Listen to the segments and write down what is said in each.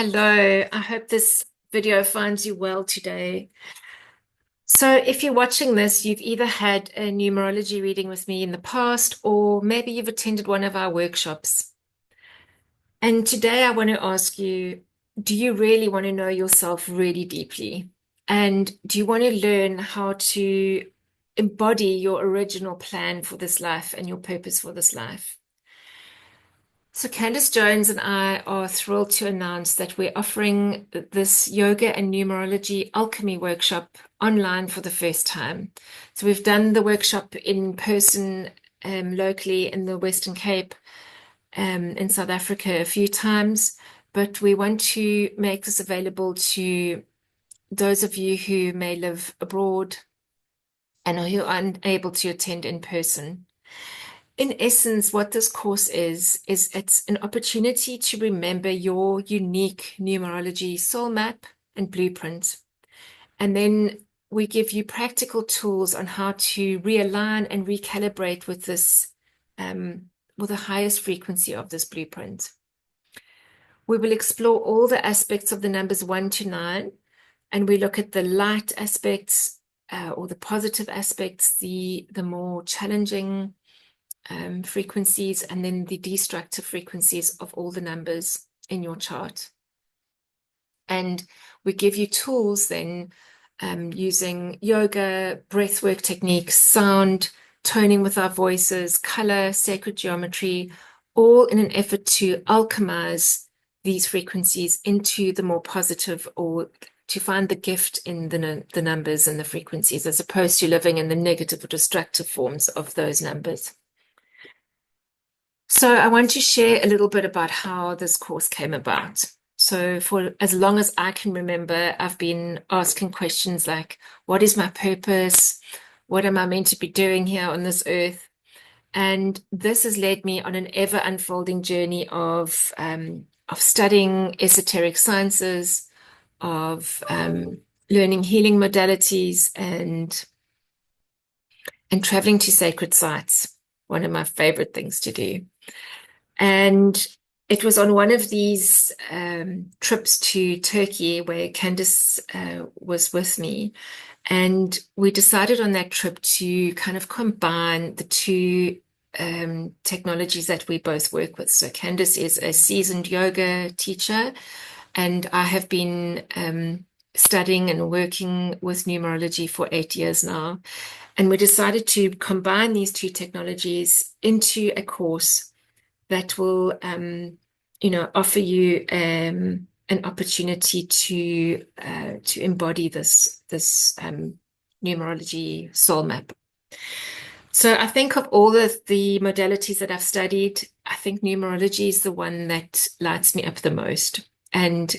Hello, I hope this video finds you well today. So, if you're watching this, you've either had a numerology reading with me in the past, or maybe you've attended one of our workshops. And today I want to ask you, do you really want to know yourself really deeply? And do you want to learn how to embody your original plan for this life and your purpose for this life? So Candice Jones and I are thrilled to announce that we're offering this Yoga and Numerology Alchemy workshop online for the first time. So we've done the workshop in person locally in the Western Cape in South Africa a few times, but we want to make this available to those of you who may live abroad and who are unable to attend in person. In essence, what this course is it's an opportunity to remember your unique numerology soul map and blueprint. And then we give you practical tools on how to realign and recalibrate with this, with the highest frequency of this blueprint. We will explore all the aspects of the numbers 1 to 9, and we look at the light aspects, or the positive aspects, the more challenging frequencies, and then the destructive frequencies of all the numbers in your chart. And we give you tools then using yoga, breathwork techniques, sound, toning with our voices, color, sacred geometry, all in an effort to alchemize these frequencies into the more positive, or to find the gift in the numbers and the frequencies, as opposed to living in the negative or destructive forms of those numbers. So I want to share a little bit about how this course came about. So for as long as I can remember, I've been asking questions like, what is my purpose? What am I meant to be doing here on this earth? And this has led me on an ever unfolding journey of studying esoteric sciences, of learning healing modalities, and traveling to sacred sites, one of my favorite things to do. And it was on one of these trips to Turkey where Candice was with me. And we decided on that trip to kind of combine the two technologies that we both work with. So Candice is a seasoned yoga teacher, and I have been studying and working with numerology for 8 years now. And we decided to combine these two technologies into a course that will, offer you an opportunity to embody this numerology soul map. So I think of all the modalities that I've studied, I think numerology is the one that lights me up the most. And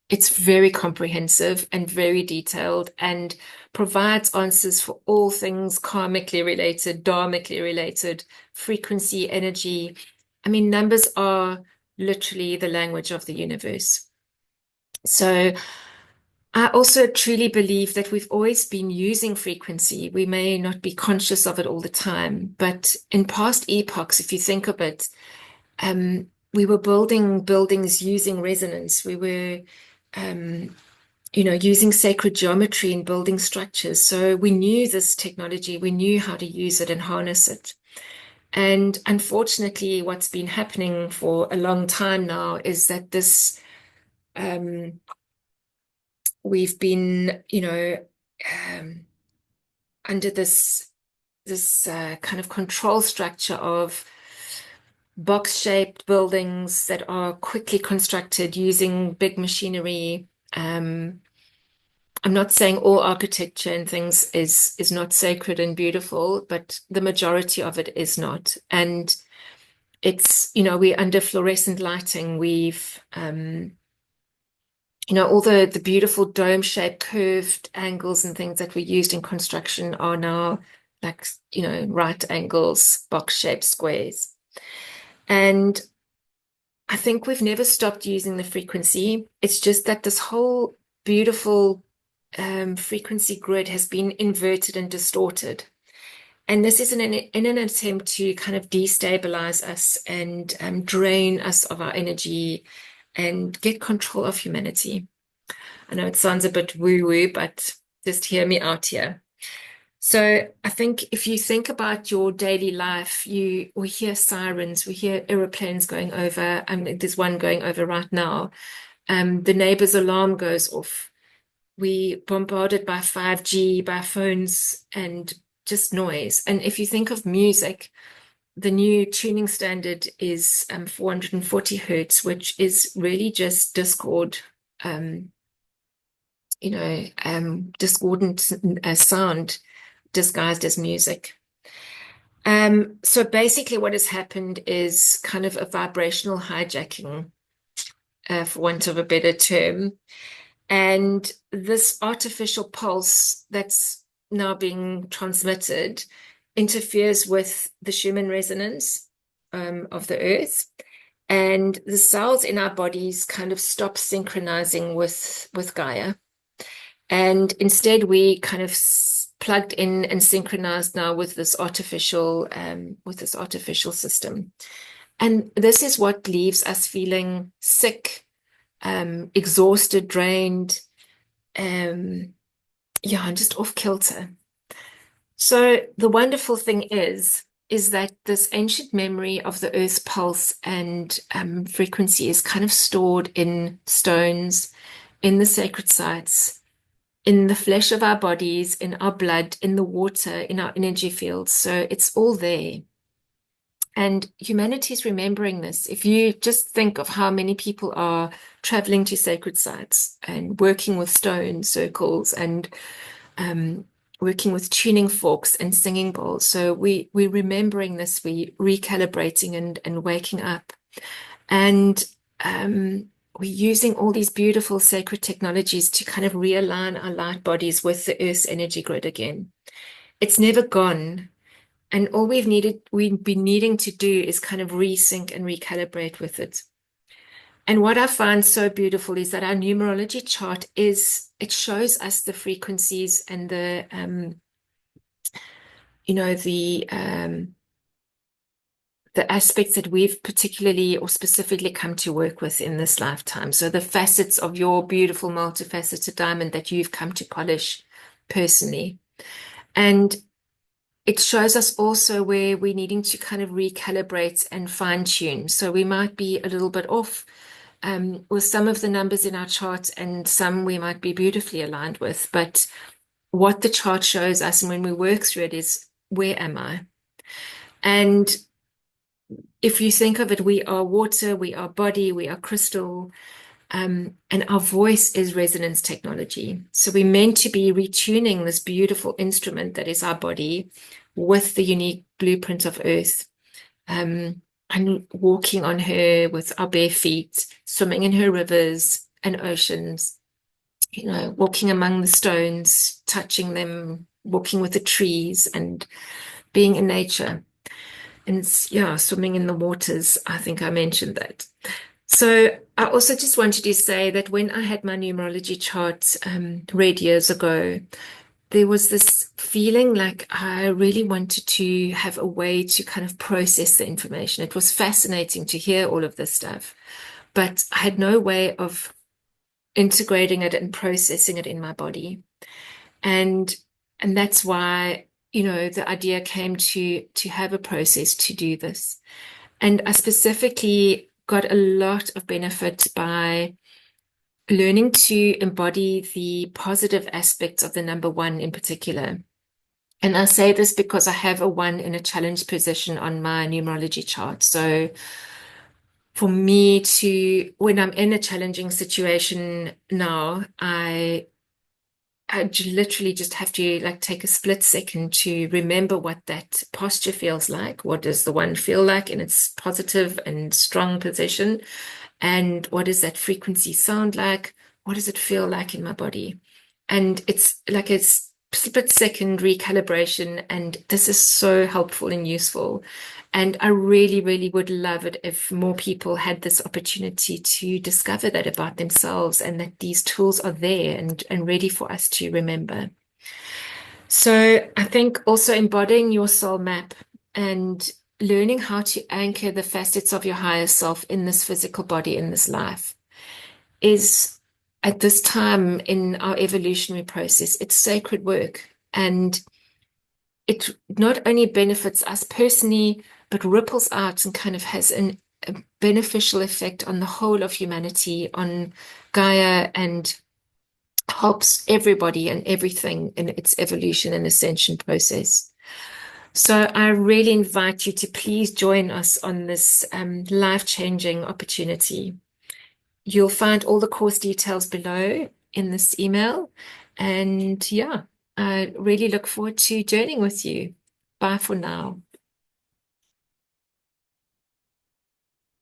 it's very comprehensive and very detailed, and provides answers for all things karmically related, dharmically related, frequency, energy. I mean, numbers are literally the language of the universe. So I also truly believe that we've always been using frequency. We may not be conscious of it all the time, but in past epochs, if you think of it, we were building buildings using resonance. We were, using sacred geometry in building structures. So we knew this technology, we knew how to use it and harness it. And unfortunately, what's been happening for a long time now is that this, we've been, under this kind of control structure of box-shaped buildings that are quickly constructed using big machinery. I'm not saying all architecture and things is not sacred and beautiful, but the majority of it is not. And it's, we're under fluorescent lighting. We've, all the beautiful dome-shaped curved angles and things that were used in construction are now like, right angles, box-shaped squares. And I think we've never stopped using the frequency. It's just that this whole beautiful frequency grid has been inverted and distorted. And this is in an attempt to kind of destabilize us and drain us of our energy and get control of humanity. I know it sounds a bit woo-woo, but just hear me out here. So I think if you think about your daily life, we hear sirens, we hear aeroplanes going over. I mean, there's one going over right now. The neighbor's alarm goes off. We bombarded by 5G, by phones, and just noise. And if you think of music, the new tuning standard is 440 hertz, which is really just discord, um, discordant sound disguised as music. So basically, what has happened is kind of a vibrational hijacking, for want of a better term. And this artificial pulse that's now being transmitted interferes with the Schumann resonance of the earth. And the cells in our bodies kind of stop synchronizing with Gaia. And instead, we kind of plugged in and synchronized now with this artificial system. And this is what leaves us feeling sick, exhausted, drained, just off kilter. So the wonderful thing is that this ancient memory of the Earth's pulse and frequency is kind of stored in stones, in the sacred sites, in the flesh of our bodies, in our blood, in the water, in our energy fields. So it's all there. And humanity is remembering this. If you just think of how many people are traveling to sacred sites and working with stone circles and working with tuning forks and singing bowls. So we're remembering this, we recalibrating and waking up. And we're using all these beautiful sacred technologies to kind of realign our light bodies with the Earth's energy grid again. It's never gone. And all we've been needing to do is kind of resync and recalibrate with it. And what I find so beautiful is that our numerology chart it shows us the frequencies and the aspects that we've particularly or specifically come to work with in this lifetime. So the facets of your beautiful multifaceted diamond that you've come to polish personally. And it shows us also where we're needing to kind of recalibrate and fine tune. So we might be a little bit off with some of the numbers in our chart, and some we might be beautifully aligned with. But what the chart shows us, and when we work through it, is where am I? And if you think of it, we are water, we are body, we are crystal, and our voice is resonance technology. So we're meant to be retuning this beautiful instrument that is our body with the unique blueprint of Earth, and walking on her with our bare feet, swimming in her rivers and oceans, walking among the stones, touching them, walking with the trees and being in nature. And swimming in the waters. I think I mentioned that. So I also just wanted to say that when I had my numerology chart read years ago, there was this feeling like I really wanted to have a way to kind of process the information. It was fascinating to hear all of this stuff, but I had no way of integrating it and processing it in my body. And that's why, the idea came to have a process to do this. And I specifically got a lot of benefit by learning to embody the positive aspects of the number one in particular. And I say this because I have a one in a challenge position on my numerology chart. So for me when I'm in a challenging situation now, I literally just have to take a split second to remember what that posture feels like. What does the one feel like in its positive and strong position? And what does that frequency sound like? What does it feel like in my body? And it's like a split second recalibration. And this is so helpful and useful. And I really, really would love it if more people had this opportunity to discover that about themselves, and that these tools are there and ready for us to remember. So I think also embodying your soul map and learning how to anchor the facets of your higher self in this physical body, in this life. is at this time in our evolutionary process, it's sacred work. And it not only benefits us personally, but ripples out and kind of has a beneficial effect on the whole of humanity, on Gaia, and helps everybody and everything in its evolution and ascension process. So I really invite you to please join us on this life-changing opportunity. You'll find all the course details below in this email. And yeah, I really look forward to journeying with you. Bye for now.